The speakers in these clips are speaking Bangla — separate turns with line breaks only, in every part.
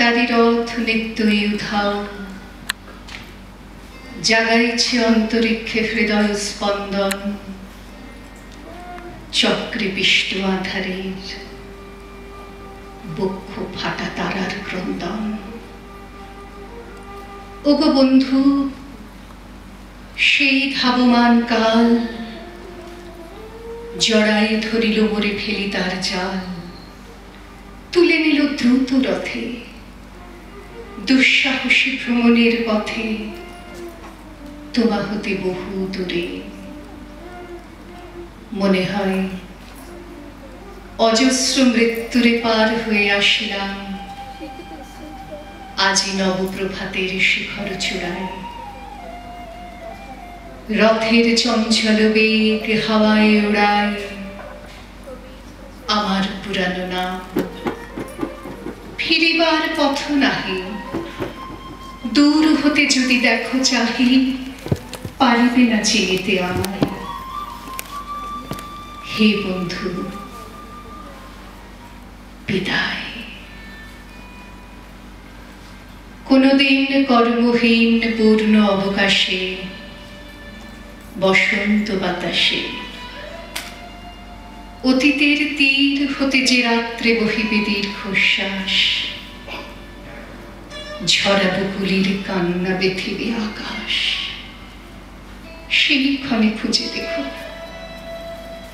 তারি রথ নিত্যই উধাও, জাগাইছে অন্তরিক্ষে হৃদয় স্পন্দন, চক্রে পিষ্ট আধারের বক্ষ ফাটা তারার ক্রন্দন। ওগো বন্ধু, সেই ধাবমান কাল জড়াই ধরিল মোরে ফেলি তার জাল, তুলে নিল দ্রুত রথে দুঃসাহসী ভ্রমণের পথে, তোমা হতে বহু দূরে। মনে হয় অজস্র মৃত্যুরে পার হয়ে আসিলাম আজি নবপ্রভাতের শিখর চূড়ায়। রথের চঞ্চল বেগ হাওয়ায় উড়ায় আমার পুরানো নাম। ফিরিবার পথ নাহি, দূর হতে যদি দেখো চাহি, পারিবে না চিনিতে আমায়। হে বন্ধু, বিদায়। কোনদিন কর্মহীন পূর্ণ অবকাশে বসন্ত বাতাসে অতীতের তীর হতে যে রাত্রে বহিবে দীর্ঘশ্বাস, ঝরা বকুলের কান্না বেথিবে আকাশ। সেই ক্ষণে খুঁজে দেখো,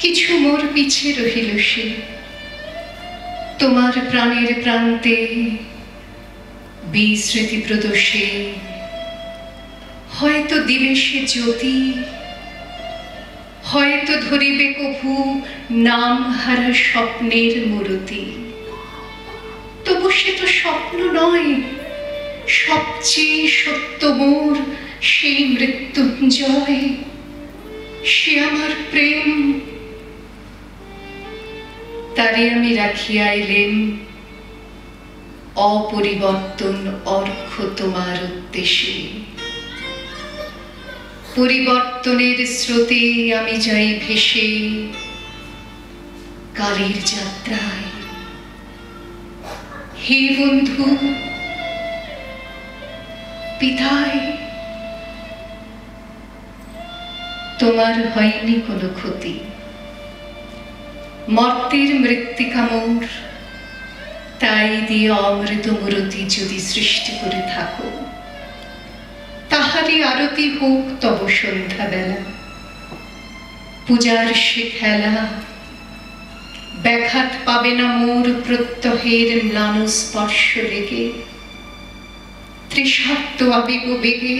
কিছু মোর পিছে রহিল সে। তোমার প্রাণের প্রান্তে বিস্মৃতি প্রদোষে হয়তো দিবে সে জ্যোতি, হয়তো ধরিবে কভু নাম হারা স্বপ্নের মূরতি। তবু সে তো স্বপ্ন নয়, সবচেয়ে সত্য মোর সেই মৃত্যুঞ্জয়। সে আমার প্রেম, তারে আমি রাখিয়া এলেম অপরিবর্তন অর্ঘ্য তোমার উদ্দেশ্যে। পরিবর্তনের স্রোতে আমি যাই ভেসে কালের যাত্রায়। হে বন্ধু, বিদায়। তোমার হয়নি কোনো ক্ষতি, মর্তের মৃত্তিকা মোর, তাই দিয়ে অমৃত মূরতি যদি সৃষ্টি করে থাকো। তাহারই আরতি হোক তব সন্ধ্যা বেলা, পূজার সে খেলা। ব্যাঘাত পাবে না মোর প্রত্যহের ম্লান স্পর্শ লেগে। তৃষার্ত আবেগ বেগে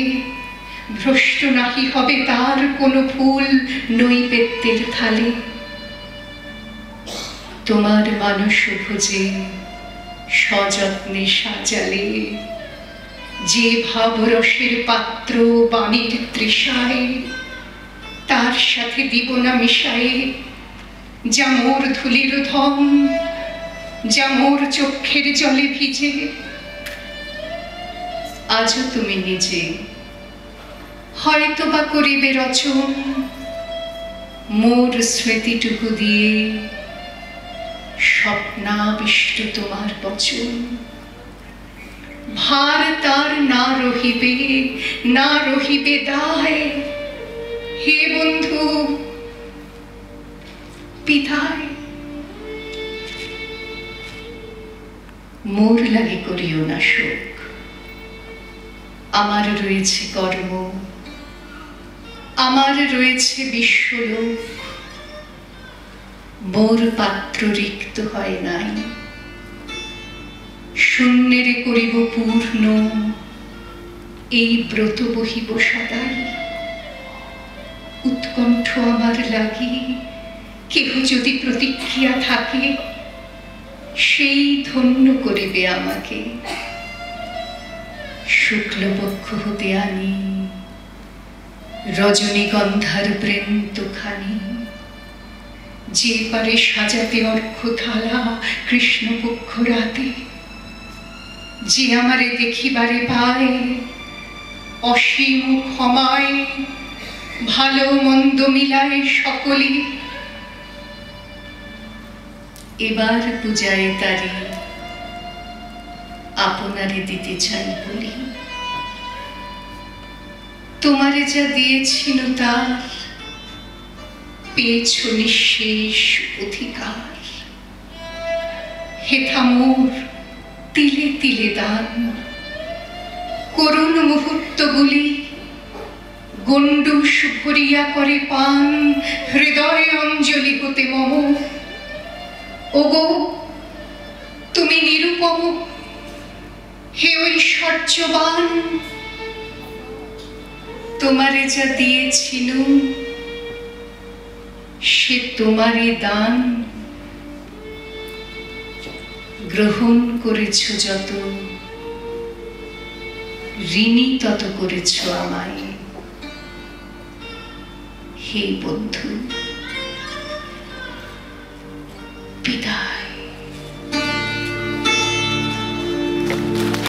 ভ্রষ্ট নাহি হবে তার কোনো ফুল নৈবেদ্যের থালে। তোমার মানস ভোজে সযত্নে সাজালে যে ভাবরসের পাত্র বাণীর তৃষায়, তার সাথে দিব না মিশায়ে যা মোর ধুলির ধন, যা মোর চক্ষের জলে ভিজে। আজও তুমি নিজে হয়তো বা করিবে রচন মোর স্মৃতিটুকু দিয়ে, স্বপ্নাবিষ্ট তোমার বচন। ভার তার না রহিবে, না রহিবে দায়। হে বন্ধু, বিদায়। মোর লাগে করিও না শোক, আমার রয়েছে কর্ম, আমার রয়েছে বিশ্বলোক। মোর পাত্র রিক্ত হয় নাই, শূন্যেরে করিব পূর্ণ, এই ব্রত বহিব সদাই। উৎকণ্ঠ আমার লাগি কেহ যদি প্রতিক্রিয়া থাকে, সেই ধন্য করিবে আমাকে। শুক্লপক্ষ হতে আনি রজনীগন্ধার বৃন্তখানি, যে পারে সাজাতে অর্ঘ্য থালা কৃষ্ণপক্ষ রাতে। যে আমারে দেখিবারে পায় অসীম ক্ষমায়, ভালো মন্দ মিলায় সকলে। এবার পূজায় তারি আপনারে দিতে চাই বলি। তোমারে যা দিয়েছিল তার পেয়েছ নিঃশেষ অধিকার। হেথা মোর তিলে তিলে দান, করুণ মুহূর্তগুলি গণ্ডূষ ভরিয়া করে পান। হৃদয়ে অঞ্জলি হতে মম, ওগো তুমি নিরুপম, হে ঐশ্বর্যবান। তোমারে যা দিয়েছিল সে তোমারই দান। গ্রহণ করেছ যত, ঋণী তত করেছ আমায়। হে বন্ধু।